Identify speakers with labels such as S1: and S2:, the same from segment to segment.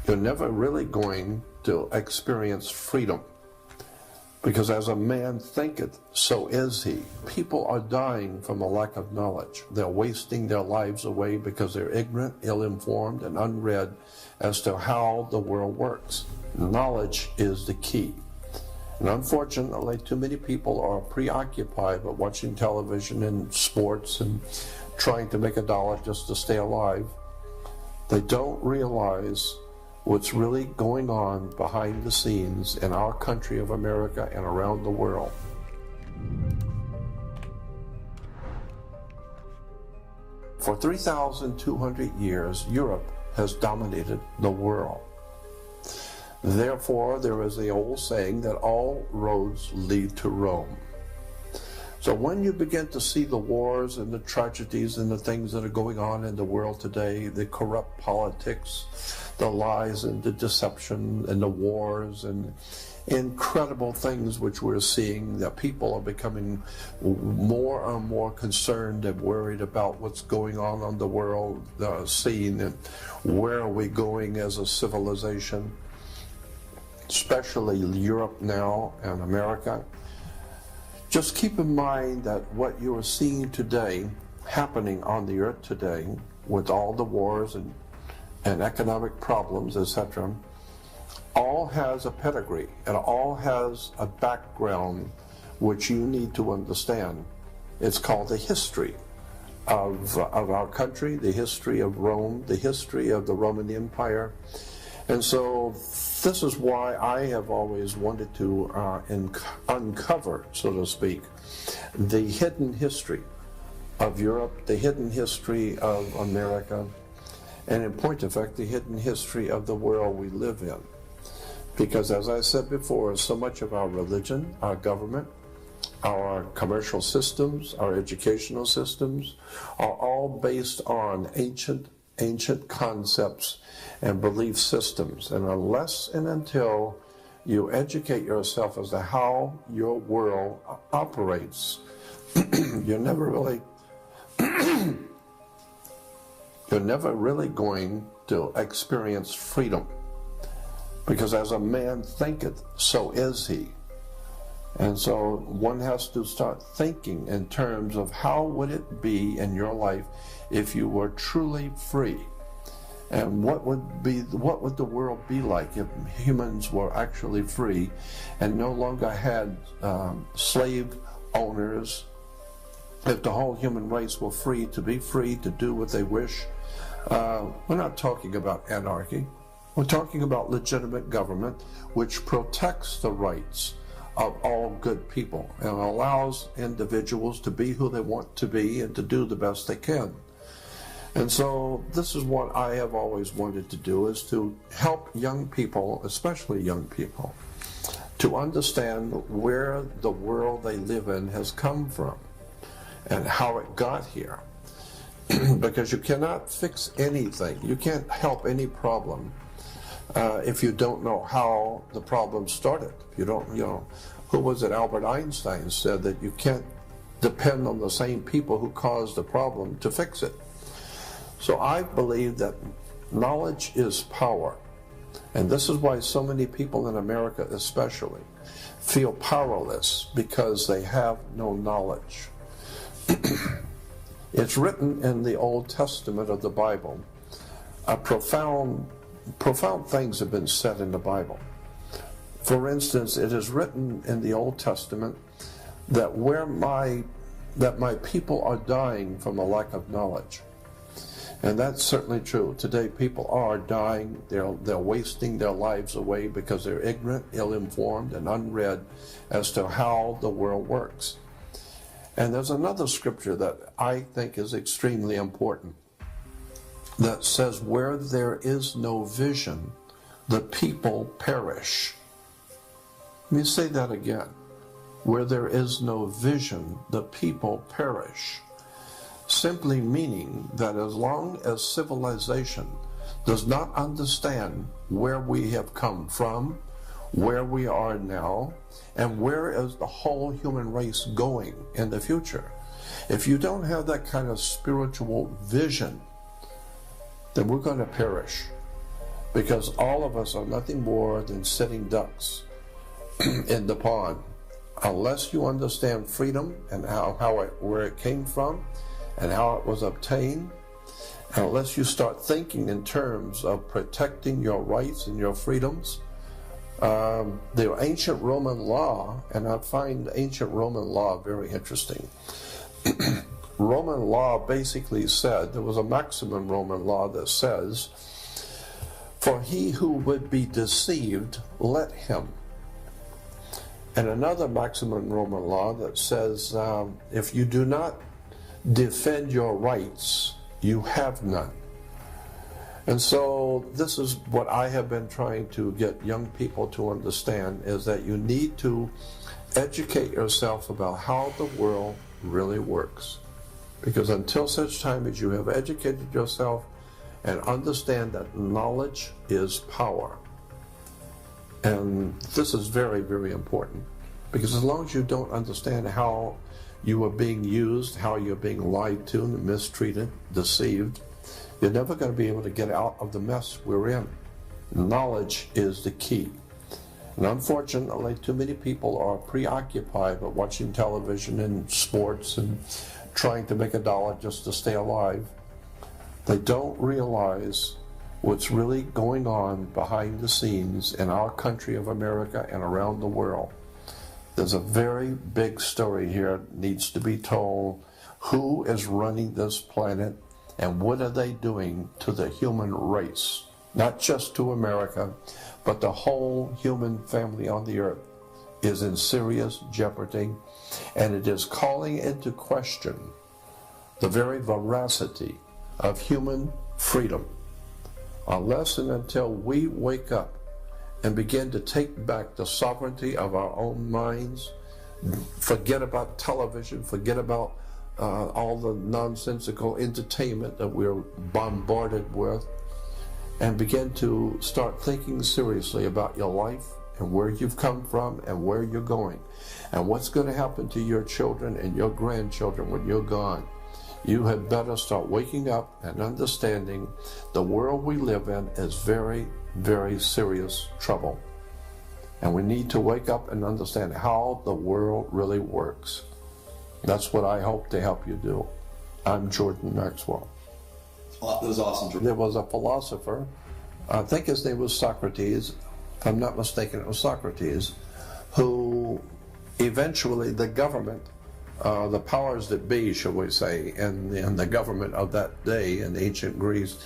S1: you're never really going to experience freedom. Because as a man thinketh, so is he. People are dying from a lack of knowledge. They're wasting their lives away because they're ignorant, ill-informed, and unread as to how the world works. Knowledge is the key. And unfortunately, too many people are preoccupied with watching television and sports and trying to make a dollar just to stay alive. They don't realize what's really going on behind the scenes in our country of America and around the world. For 3,200 years, Europe has dominated the world. Therefore, there is the old saying that all roads lead to Rome. So when you begin to see the wars and the tragedies and the things that are going on in the world today, the corrupt politics, the lies and the deception and the wars and incredible things which we're seeing, that people are becoming more and more concerned and worried about what's going on the world scene and where are we going as a civilization, especially Europe now and America. Just keep in mind that what you are seeing today, happening on the earth today, with all the wars and economic problems, etc., all has a pedigree and all has a background which you need to understand. It's called the history of our country, the history of Rome, the history of the Roman Empire. And so this is why I have always wanted to uncover, so to speak, the hidden history of Europe, the hidden history of America, and in point of fact, the hidden history of the world we live in. Because as I said before, so much of our religion, our government, our commercial systems, our educational systems are all based on ancient concepts and belief systems. And unless and until you educate yourself as to how your world operates, you're never really going to experience freedom. Because as a man thinketh, so is he. And so one has to start thinking in terms of how would it be in your life if you were truly free? And what would the world be like if humans were actually free and no longer had slave owners, if the whole human race were free to do what they wish? We're not talking about anarchy. We're talking about legitimate government which protects the rights of all good people and allows individuals to be who they want to be and to do the best they can. And so this is what I have always wanted to do, is to help young people, especially young people, to understand where the world they live in has come from and how it got here. Because you cannot fix anything. You can't help any problem if you don't know how the problem started. If you don't, who was it? Albert Einstein said that you can't depend on the same people who caused the problem to fix it. So I believe that knowledge is power. And this is why so many people in America especially feel powerless, because they have no knowledge. It's written in the Old Testament of the Bible. Profound things have been said in the Bible. For instance, it is written in the Old Testament that my people are dying from a lack of knowledge. And that's certainly true. Today people are dying. They're wasting their lives away because they're ignorant, ill-informed, and unread as to how the world works. And there's another scripture that I think is extremely important that says, where there is no vision, the people perish. Let me say that again. Where there is no vision, the people perish. Simply meaning that as long as civilization does not understand where we have come from, where we are now, and where is the whole human race going in the future, if you don't have that kind of spiritual vision, then we're going to perish. because all of us are nothing more than sitting ducks in the pond. Unless you understand freedom and where it came from and how it was obtained, and unless you start thinking in terms of protecting your rights and your freedoms, the ancient Roman law, and I find ancient Roman law very interesting. Roman law basically said, there was a maxim in Roman law that says, for he who would be deceived, let him. And another maxim in Roman law that says, if you do not defend your rights, you have none. And so this is what I have been trying to get young people to understand, is that you need to educate yourself about how the world really works. Because until such time as you have educated yourself and understand that knowledge is power. And this is very, very important. Because as long as you don't understand how you are being used, how you're being lied to, mistreated, deceived, you're never going to be able to get out of the mess we're in. Knowledge is the key. And unfortunately, too many people are preoccupied with watching television and sports and trying to make a dollar just to stay alive. They don't realize what's really going on behind the scenes in our country of America and around the world. There's a very big story here that needs to be told. Who is running this planet and what are they doing to the human race? Not just to America, but the whole human family on the earth is in serious jeopardy, and it is calling into question the very veracity of human freedom. Unless and until we wake up and begin to take back the sovereignty of our own minds, forget about television, forget about all the nonsensical entertainment that we're bombarded with, and begin to start thinking seriously about your life and where you've come from and where you're going and what's going to happen to your children and your grandchildren when you're gone. You had better start waking up and understanding the world we live in is very, very serious trouble. And we need to wake up and understand how the world really works. That's what I hope to help you do. I'm Jordan Maxwell.
S2: That was awesome, Jordan.
S1: There was a philosopher, I think his name was Socrates, if I'm not mistaken, it was Socrates, who eventually the government, the powers that be, shall we say, and the government of that day in ancient Greece,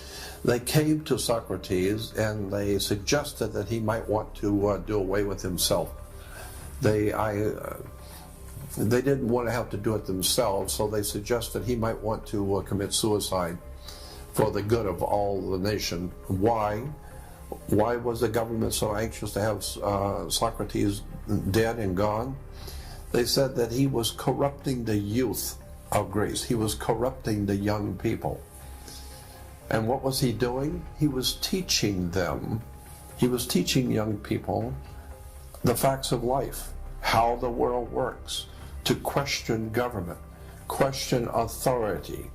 S1: they came to Socrates and they suggested that he might want to do away with himself. They didn't want to have to do it themselves, so they suggested he might want to commit suicide for the good of all the nation. Why? Why was the government so anxious to have Socrates dead and gone? They said that he was corrupting the youth of Greece. He was corrupting the young people. And what was he doing? He was teaching them, he was teaching young people the facts of life, how the world works, to question government, question authority,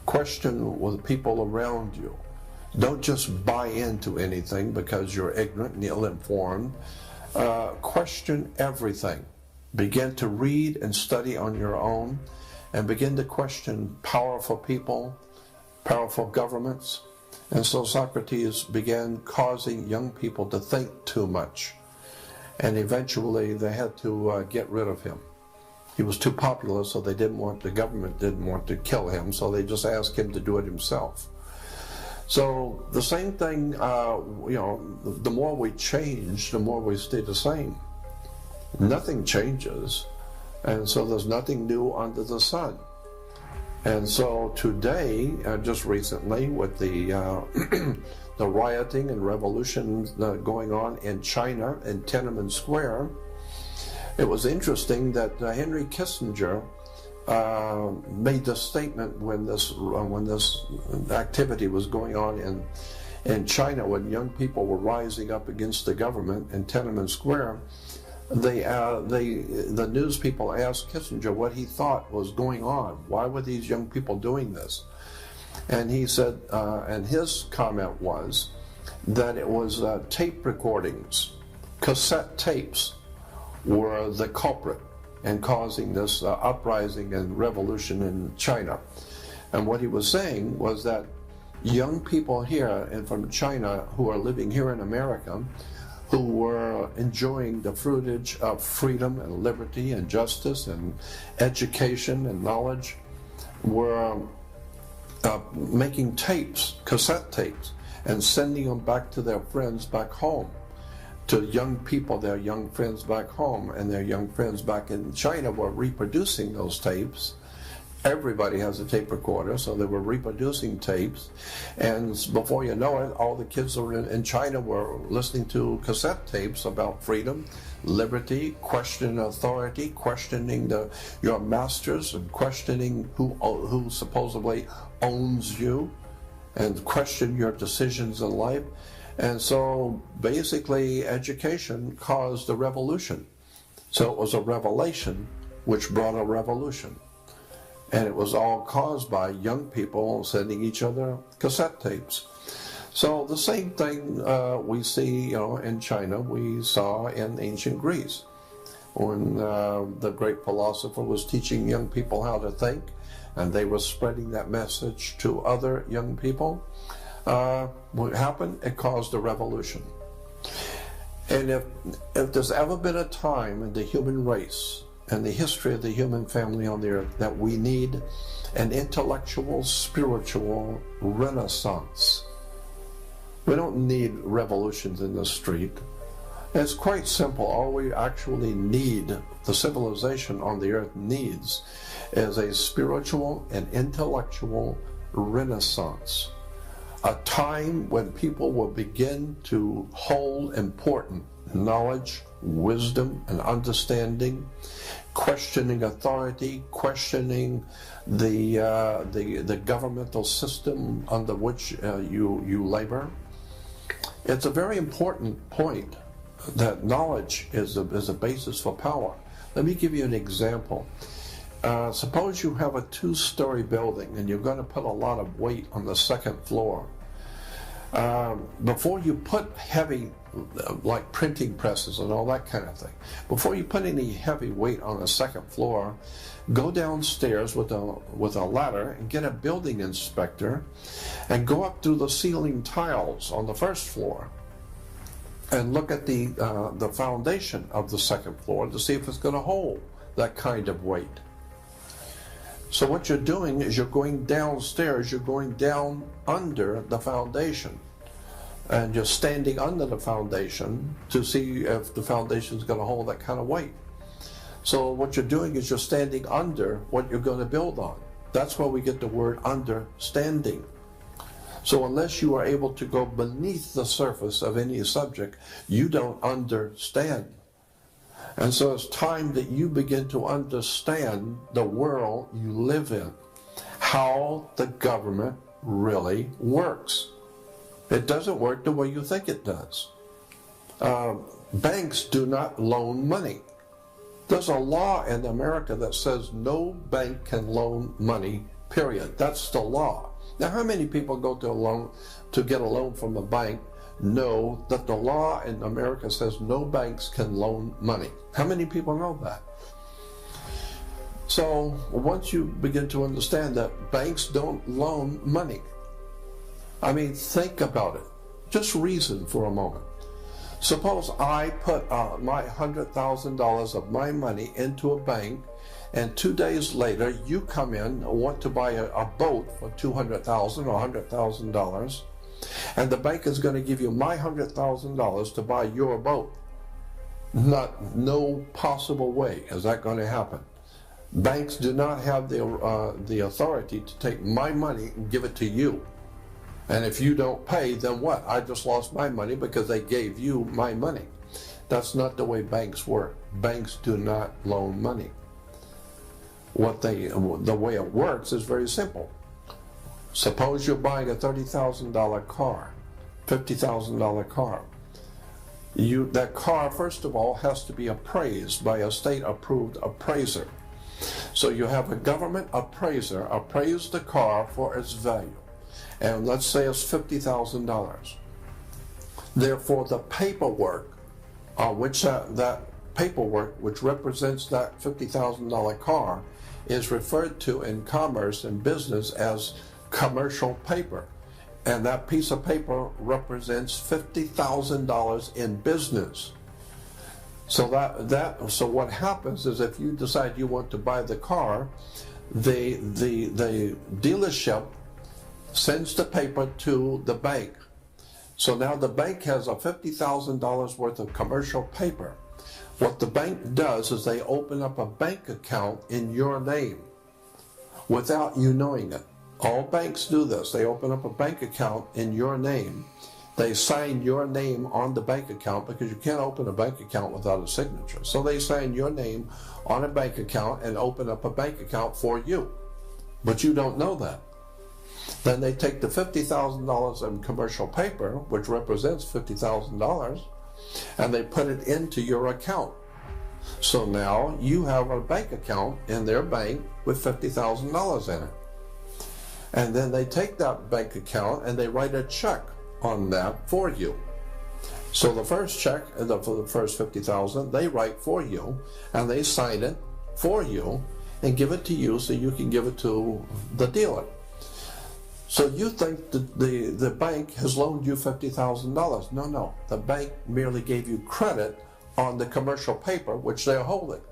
S1: question with people around you. Don't just buy into anything because you're ignorant and ill-informed. Question everything. Begin to read and study on your own and begin to question powerful people, powerful governments. And so Socrates began causing young people to think too much. And eventually they had to get rid of him. He was too popular, so the government didn't want to kill him, so they just asked him to do it himself. So the same thing, the more we change, the more we stay the same. Nothing changes, and so there's nothing new under the sun. And so today, just recently, with the the rioting and revolution going on in China in Tiananmen Square, it was interesting that Henry Kissinger made this statement when this activity was going on in China, when young people were rising up against the government in Tiananmen Square. The news people asked Kissinger what he thought was going on. Why were these young people doing this? And he said, and his comment was that it was tape recordings, cassette tapes were the culprit in causing this uprising and revolution in China. And what he was saying was that young people here and from China who are living here in America, who were enjoying the fruitage of freedom and liberty and justice and education and knowledge, were making tapes, cassette tapes, and sending them back to their friends back home, to young people, their young friends back home, and their young friends back in China were reproducing those tapes. Everybody has a tape recorder, so they were reproducing tapes, and before you know it, all the kids in China were listening to cassette tapes about freedom, liberty, questioning authority, questioning your masters, and questioning who supposedly owns you, and question your decisions in life. And so basically education caused a revolution. So it was a revelation which brought a revolution. And it was all caused by young people sending each other cassette tapes. So the same thing we see, in China, we saw in ancient Greece, when the great philosopher was teaching young people how to think, and they were spreading that message to other young people. What happened? It caused a revolution. And if there's ever been a time in the human race and the history of the human family on the earth that we need an intellectual, spiritual renaissance, we don't need revolutions in the street. It's quite simple. All we actually need, the civilization on the earth needs, is a spiritual and intellectual renaissance. A time when people will begin to hold important knowledge, wisdom, and understanding, questioning authority, questioning the governmental system under which you labor. It's a very important point that knowledge is a basis for power. Let me give you an example. Suppose you have a two-story building and you're going to put a lot of weight on the second floor. Before you put heavy, like printing presses and all that kind of thing, before you put any heavy weight on the second floor, go downstairs with a ladder and get a building inspector and go up through the ceiling tiles on the first floor and look at the foundation of the second floor to see if it's going to hold that kind of weight. So what you're doing is you're going downstairs, you're going down under the foundation, and you're standing under the foundation to see if the foundation is going to hold that kind of weight. So what you're doing is you're standing under what you're going to build on. That's where we get the word understanding. So unless you are able to go beneath the surface of any subject, you don't understand. And so it's time that you begin to understand the world you live in, how the government really works. It doesn't work the way you think it does. Banks do not loan money. There's a law in America that says no bank can loan money, period. That's the law. Now, how many people go to get a loan from a bank know that the law in America says no banks can loan money? How many people know that? So once you begin to understand that banks don't loan money, I mean, think about it. Just reason for a moment. Suppose I put my $100,000 of my money into a bank, and 2 days later you come in and want to buy a boat for $200,000 or $100,000, and the bank is going to give you my $100,000 to buy your boat. No possible way is that going to happen. Banks do not have the authority to take my money and give it to you. And if you don't pay, then what? I just lost my money because they gave you my money. That's not the way banks work. Banks do not loan money. The way it works is very simple. Suppose you're buying a $30,000 car, $50,000 car. That car, first of all, has to be appraised by a state-approved appraiser. So you have a government appraiser appraise the car for its value. And let's say it's $50,000. Therefore, the paperwork on which that paperwork, which represents that $50,000 car, is referred to in commerce and business as commercial paper. And that piece of paper represents $50,000 in business. So so what happens is, if you decide you want to buy the car, the dealership sends the paper to the bank. So now the bank has a $50,000 worth of commercial paper. What the bank does is they open up a bank account in your name without you knowing it. All banks do this. They open up a bank account in your name. They sign your name on the bank account, because you can't open a bank account without a signature. So they sign your name on a bank account and open up a bank account for you. But you don't know that. Then they take the $50,000 in commercial paper, which represents $50,000, and they put it into your account. So now you have a bank account in their bank with $50,000 in it. And then they take that bank account and they write a check on that for you. So the first check, for the first $50,000, they write for you, and they sign it for you and give it to you so you can give it to the dealer. So you think that the bank has loaned you $50,000. No. The bank merely gave you credit on the commercial paper, which they're holding.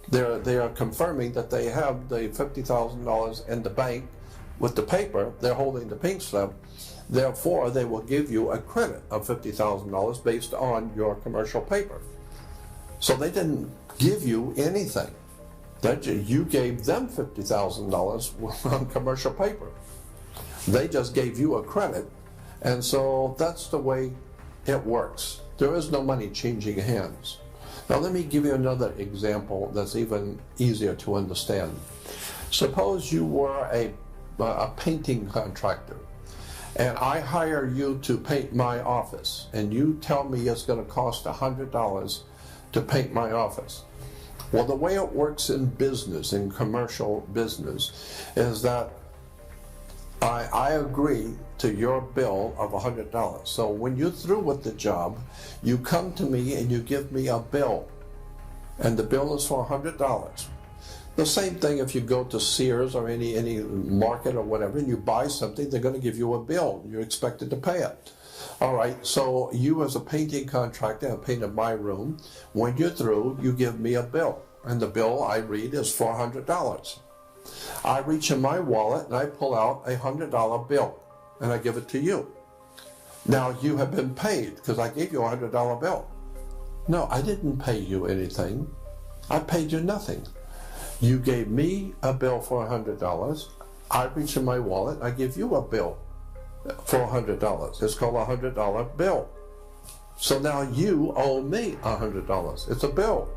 S1: They are confirming that they have the $50,000 in the bank with the paper. They're holding the pink slip. Therefore, they will give you a credit of $50,000 based on your commercial paper. So they didn't give you anything. You gave them $50,000 on commercial paper. They just gave you a credit. And so that's the way it works. There is no money changing hands. Now let me give you another example that's even easier to understand. Suppose you were a painting contractor, and I hire you to paint my office, and you tell me it's going to cost $100 to paint my office. Well, the way it works in business, in commercial business, is that I agree to your bill of $100. So when you're through with the job, you come to me and you give me a bill, and the bill is for $100. The same thing if you go to Sears or any market or whatever, and you buy something, they're going to give you a bill. You're expected to pay it. All right, so you as a painting contractor have painted my room. When you're through, you give me a bill, and the bill I read is $400. I reach in my wallet and I pull out a $100 bill, and I give it to you. Now you have been paid because I gave you a $100 bill. No, I didn't pay you anything. I paid you nothing. You gave me a bill for $100. I reach in my wallet, I give you a bill for $100. It's called a $100 bill. So now you owe me $100. It's a bill.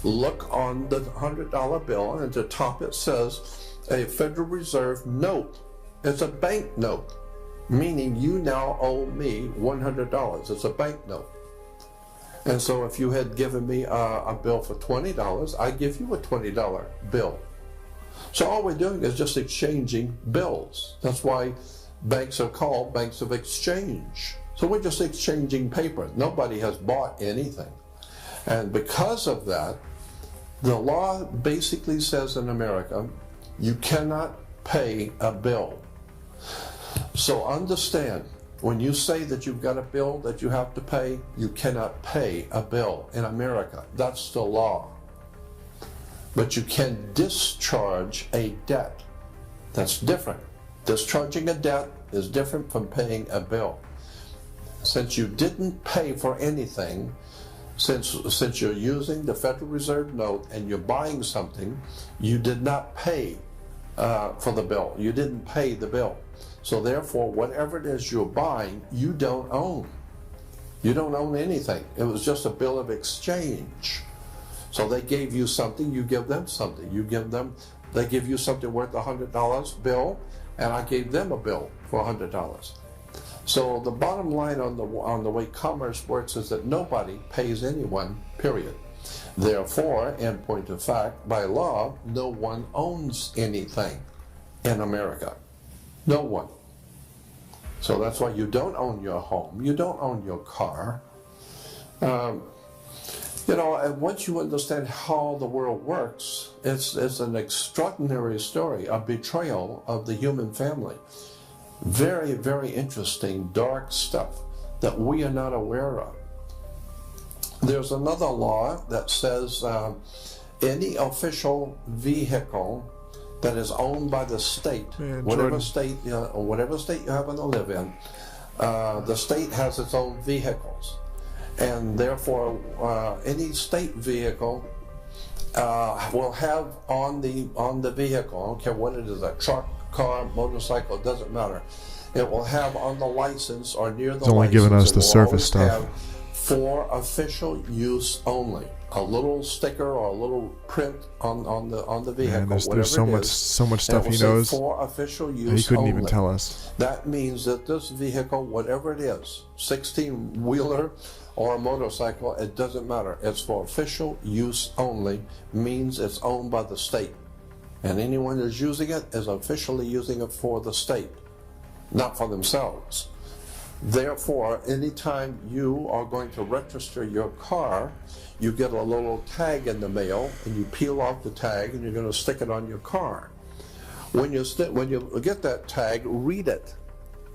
S1: Look on the $100 bill, and at the top it says a Federal Reserve note. It's a bank note, meaning you now owe me $100. It's a bank note. And so if you had given me a bill for $20, I give you a $20 bill. So all we're doing is just exchanging bills. That's why banks are called banks of exchange. So we're just exchanging paper. Nobody has bought anything. And because of that, the law basically says in America, you cannot pay a bill. So understand, when you say that you've got a bill that you have to pay, you cannot pay a bill in America. That's the law. But you can discharge a debt. That's different. Discharging a debt is different from paying a bill. Since you didn't pay for anything, since you're using the Federal Reserve note and you're buying something, you did not pay for the bill. You didn't pay the bill. So therefore, whatever it is you're buying, you don't own. You don't own anything. It was just a bill of exchange. So they gave you something, you give them something. They give you something worth $100 bill, and I gave them a bill for $100. So the bottom line on the way commerce works is that nobody pays anyone, period. Therefore, in point of fact, by law, no one owns anything in America. No one. So that's why you don't own your home. You don't own your car. And once you understand how the world works, it's an extraordinary story, a betrayal of the human family. Very, very interesting, dark stuff that we are not aware of. There's another law that says any official vehicle that is owned by the state, whatever state you happen to live in, the state has its own vehicles. And therefore, any state vehicle will have on the vehicle, I don't care what it is, a truck, car, motorcycle, it doesn't matter. It will have on the license or near the license.
S3: It's only giving us the surface stuff.
S1: Have for official use only. A little sticker or a little print on the vehicle. Man,
S3: there's so much stuff he knows.
S1: For official use
S3: he couldn't
S1: only.
S3: Even tell us.
S1: That means that this vehicle, whatever it is, 16-wheeler or a motorcycle, it doesn't matter. It's for official use only, means it's owned by the state. And anyone who's using it is officially using it for the state, not for themselves. Therefore, anytime you are going to register your car, you get a little tag in the mail, and you peel off the tag, and you're going to stick it on your car. When you get that tag, read it.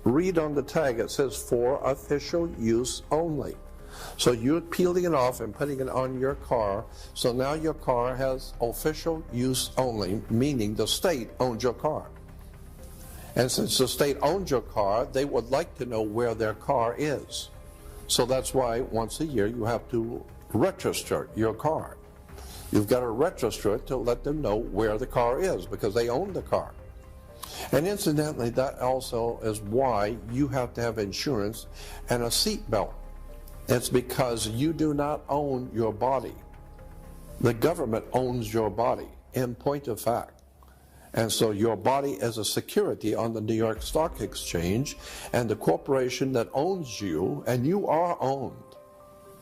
S1: Read on the tag. It says for official use only. So you're peeling it off and putting it on your car. So now your car has official use only, meaning the state owns your car. And since the state owns your car, they would like to know where their car is. So that's why once a year you have to register your car. You've got to register it to let them know where the car is, because they own the car. And incidentally, that also is why you have to have insurance and a seat belt. It's because you do not own your body. The government owns your body, in point of fact. And so your body is a security on the New York Stock Exchange, and the corporation that owns you, and you are owned.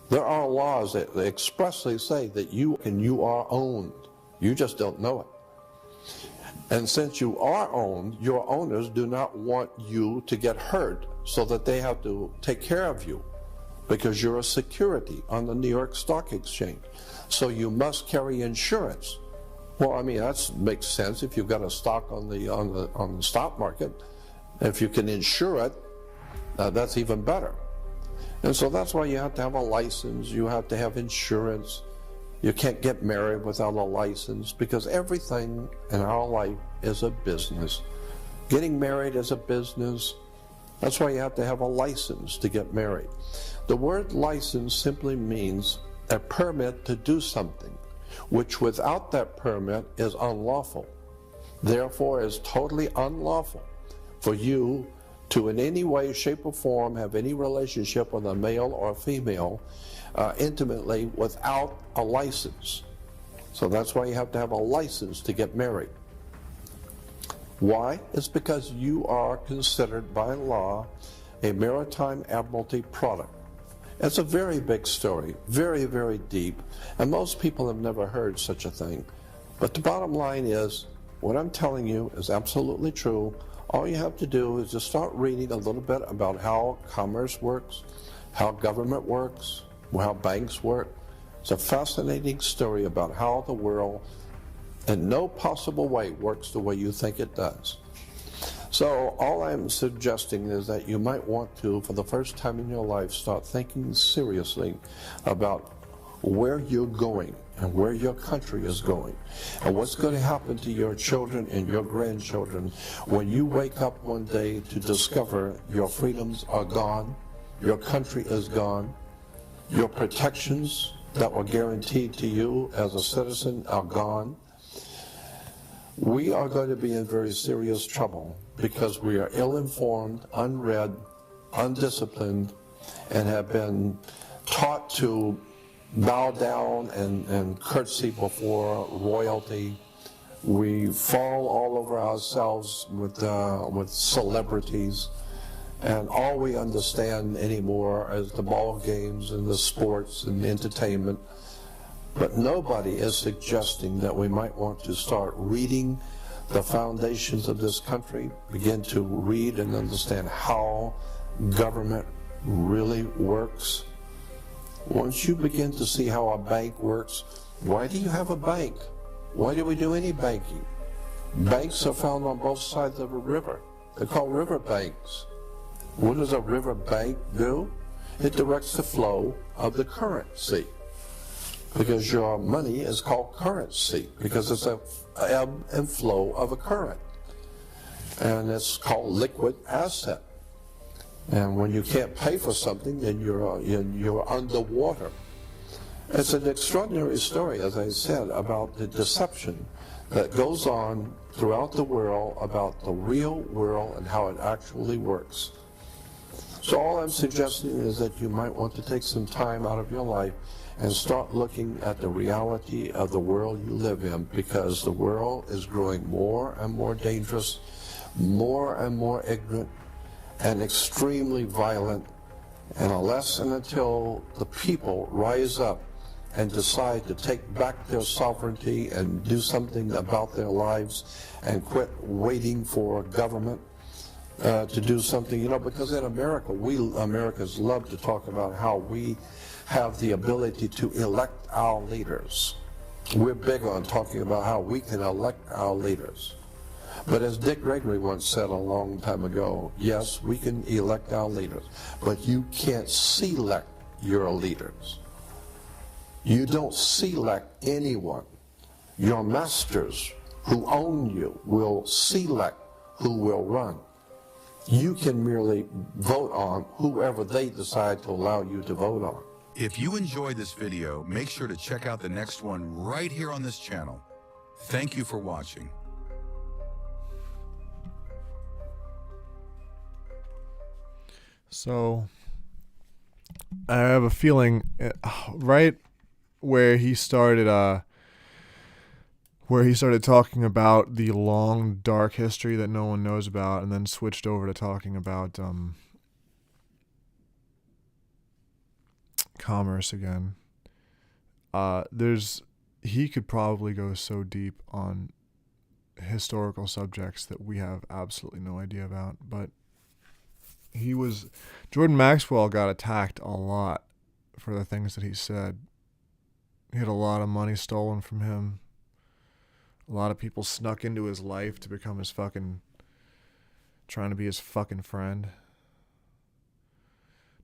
S1: There are laws that expressly say that you are owned. You just don't know it. And since you are owned, your owners do not want you to get hurt, so that they have to take care of you, because you're a security on the New York Stock Exchange. So you must carry insurance. Well, I mean, that makes sense if you've got a stock on the stock market. If you can insure it, that's even better. And so that's why you have to have a license. You have to have insurance. You can't get married without a license, because everything in our life is a business. Getting married is a business. That's why you have to have a license to get married. The word license simply means a permit to do something, which without that permit is unlawful. Therefore, is totally unlawful for you to in any way, shape, or form have any relationship with a male or a female intimately without a license. So that's why you have to have a license to get married. Why? It's because you are considered by law a maritime admiralty product. It's a very big story, very, very deep, and most people have never heard such a thing. But the bottom line is, what I'm telling you is absolutely true. All you have to do is just start reading a little bit about how commerce works, how government works, how banks work. It's a fascinating story about how the world in no possible way works the way you think it does. So all I'm suggesting is that you might want to, for the first time in your life, start thinking seriously about where you're going and where your country is going, and what's going to happen to your children and your grandchildren when you wake up one day to discover your freedoms are gone, your country is gone, your protections that were guaranteed to you as a citizen are gone. We are going to be in very serious trouble because we are ill-informed, unread, undisciplined, and have been taught to bow down and curtsy before royalty. We fall all over ourselves with celebrities, and all we understand anymore is the ball games and the sports and entertainment. But nobody is suggesting that we might want to start reading the foundations of this country, begin to read and understand how government really works, once you begin to see how a bank works, why do you have a bank? Why do we do any banking? Banks are found on both sides of a river. They're called river banks. What does a river bank do? It directs the flow of the currency, because your money is called currency because it's a ebb and flow of a current, and it's called liquid asset. And when you can't pay for something, then you're underwater. It's an extraordinary story, as I said, about the deception that goes on throughout the world about the real world and how it actually works. So all I'm suggesting is that you might want to take some time out of your life and start looking at the reality of the world you live in, because the world is growing more and more dangerous, more and more ignorant, and extremely violent. And unless and until the people rise up and decide to take back their sovereignty and do something about their lives and quit waiting for government to do something, because in America, we Americans love to talk about how we have the ability to elect our leaders. We're big on talking about how we can elect our leaders. But as Dick Gregory once said a long time ago, yes, we can elect our leaders, but you can't select your leaders. You don't select anyone. Your masters who own you will select who will run. You can merely vote on whoever they decide to allow you to vote on.
S4: If you enjoyed this video, make sure to check out the next one right here on this channel. Thank you for watching.
S3: So, I have a feeling, right where he started talking about the long, dark history that no one knows about, and then switched over to talking about commerce again. He could probably go so deep on historical subjects that we have absolutely no idea about, but Jordan Maxwell got attacked a lot for the things that he said. He had a lot of money stolen from him. A lot of people snuck into his life to become trying to be his fucking friend.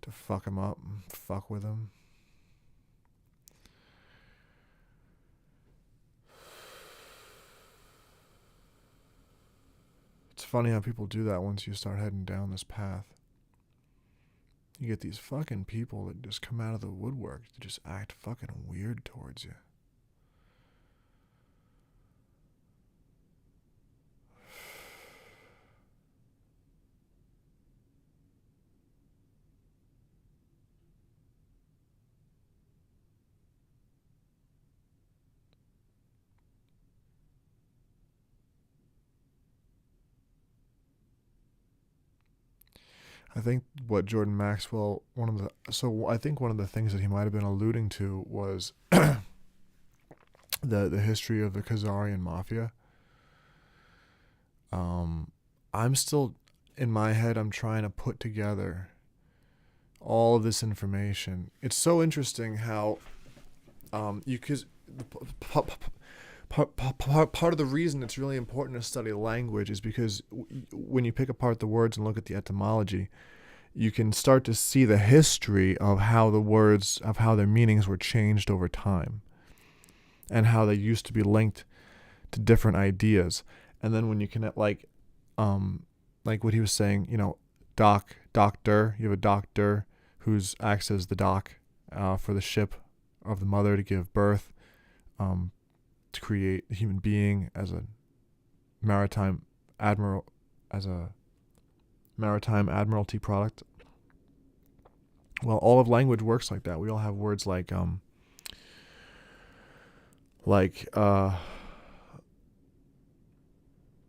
S3: To fuck him up and fuck with him. It's funny how people do that once you start heading down this path. You get these fucking people that just come out of the woodwork to just act fucking weird towards you. I think what Jordan Maxwell, one of the things that he might have been alluding to was the history of the Khazarian mafia. I'm still, in my head, I'm trying to put together all of this information. It's so interesting how part of the reason it's really important to study language is because when you pick apart the words and look at the etymology, you can start to see the history of how their meanings were changed over time and how they used to be linked to different ideas. And then when you connect, like what he was saying, doctor, you have a doctor who's acts as the dock for the ship of the mother to give birth, to create a human being as a maritime admiralty product. Well, all of language works like that. We all have words like let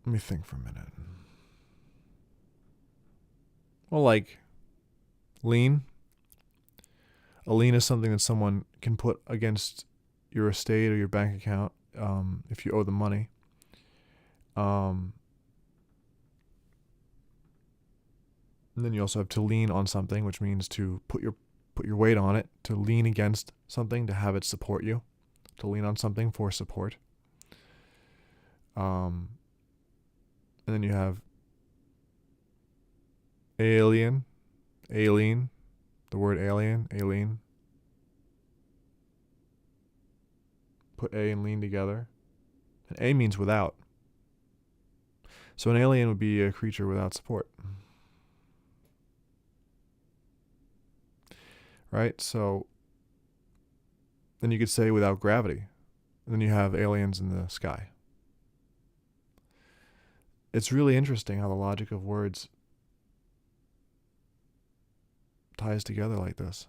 S3: me think for a minute. Well, like lien. A lien is something that someone can put against your estate or your bank account if you owe them money. And then you also have to lean on something, which means to put your weight on it, to lean against something, to have it support you, to lean on something for support. And then you have alien, the word alien. Put A and lean together. And A means without. So an alien would be a creature without support. Right? So then you could say without gravity. And then you have aliens in the sky. It's really interesting how the logic of words ties together like this.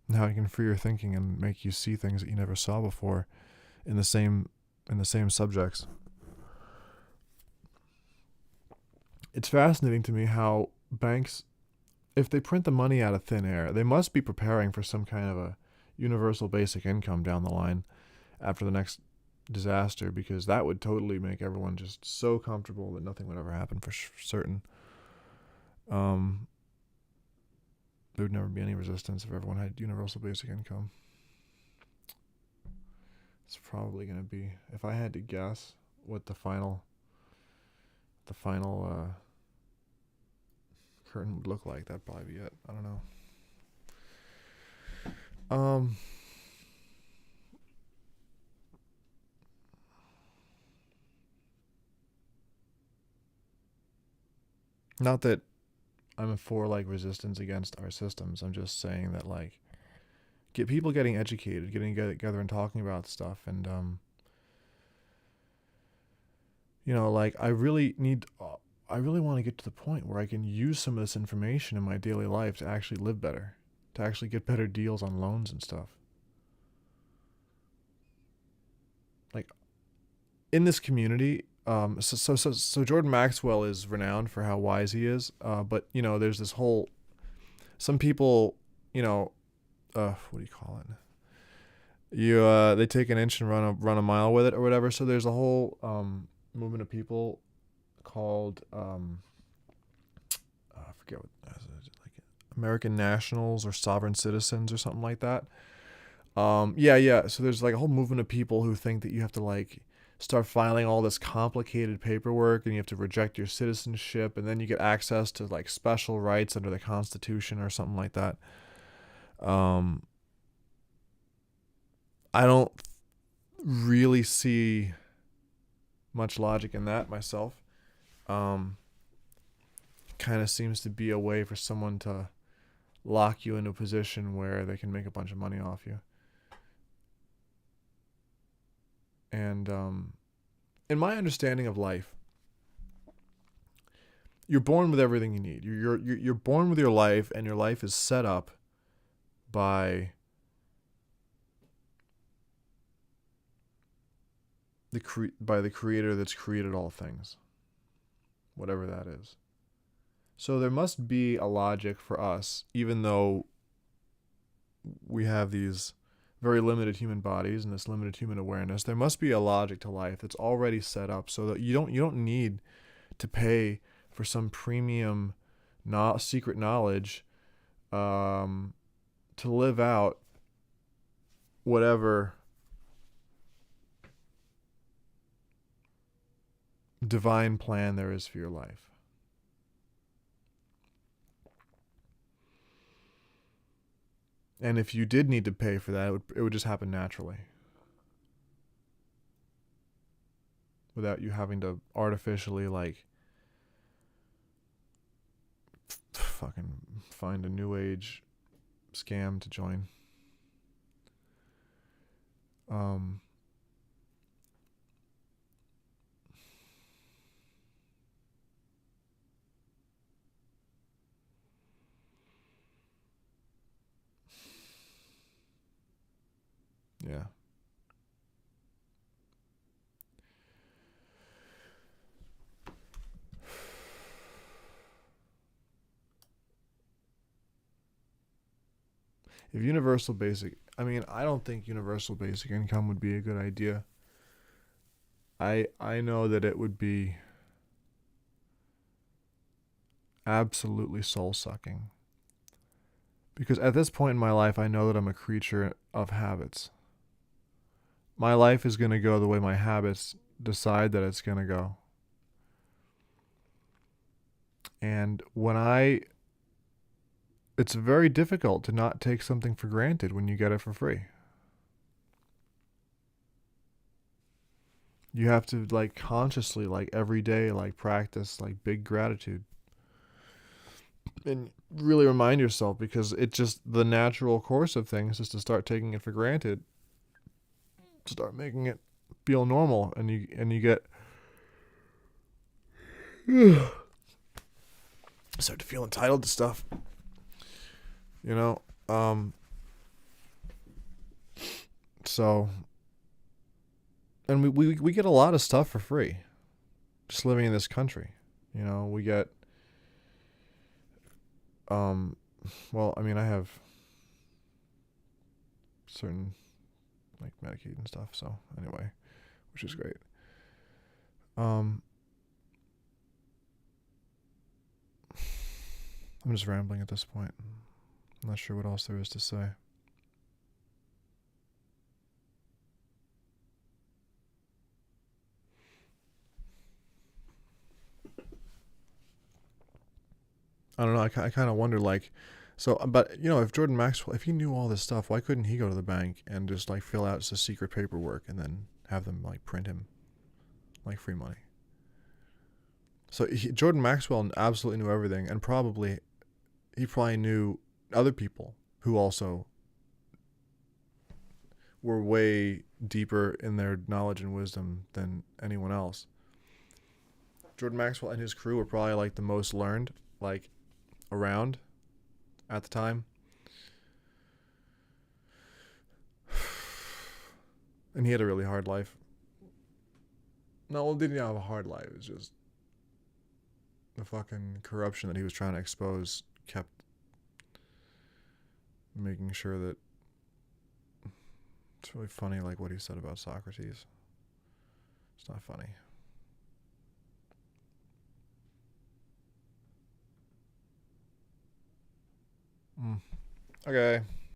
S3: And how it can free your thinking and make you see things that you never saw before in the same subjects. It's fascinating to me how banks, if they print the money out of thin air, they must be preparing for some kind of a universal basic income down the line after the next disaster, because that would totally make everyone just so comfortable that nothing would ever happen for certain. There would never be any resistance if everyone had universal basic income. It's probably going to be, if I had to guess what the final curtain would look like, that'd probably be it. I don't know. Not that I'm for like resistance against our systems. I'm just saying that like get people getting educated, getting together and talking about stuff, and like I really want to get to the point where I can use some of this information in my daily life to actually live better, to actually get better deals on loans and stuff. Like in this community, so Jordan Maxwell is renowned for how wise he is, but there's this whole, some people, what do you call it? They take an inch and run a mile with it or whatever. So there's a whole movement of people called I forget what like American Nationals or Sovereign Citizens or something like that. Yeah. So there's like a whole movement of people who think that you have to like start filing all this complicated paperwork and you have to reject your citizenship and then you get access to like special rights under the Constitution or something like that. I don't really see much logic in that myself. Kind of seems to be a way for someone to lock you into a position where they can make a bunch of money off you. And in my understanding of life, you're born with everything you need. You're born with your life, and your life is set up by the creator that's created all things, whatever that is. So there must be a logic for us, even though we have these very limited human bodies and this limited human awareness. There must be a logic to life that's already set up so that you don't need to pay for some premium secret knowledge to live out whatever divine plan there is for your life. And if you did need to pay for that, it would just happen naturally, without you having to artificially like fucking find a new age scam to join. Yeah. If universal basic, I don't think universal basic income would be a good idea. I know that it would be absolutely soul-sucking. Because at this point in my life, I know that I'm a creature of habits. My life is going to go the way my habits decide that it's going to go. And it's very difficult to not take something for granted when you get it for free. You have to like consciously, like every day, like practice like big gratitude. And really remind yourself, because it's just the natural course of things is to start taking it for granted. Start making it feel normal, and you get start to feel entitled to stuff. You know? So, and we get a lot of stuff for free just living in this country. You know, we get well, I mean, I have certain like Medicaid and stuff, so anyway, which is great. I'm just rambling at this point. I'm not sure what else there is to say. I don't know. I kind of wonder, like, so, but you know, if Jordan Maxwell, if he knew all this stuff, why couldn't he go to the bank and just like fill out some secret paperwork and then have them like print him like free money? So Jordan Maxwell absolutely knew everything, and he probably knew other people who also were way deeper in their knowledge and wisdom than anyone else. Jordan Maxwell and his crew were probably like the most learned, like, around at the time. And he had a really hard life. No, didn't have a hard life. It was just the fucking corruption that he was trying to expose kept making sure that it's really funny, like what he said about Socrates. It's not funny. Okay.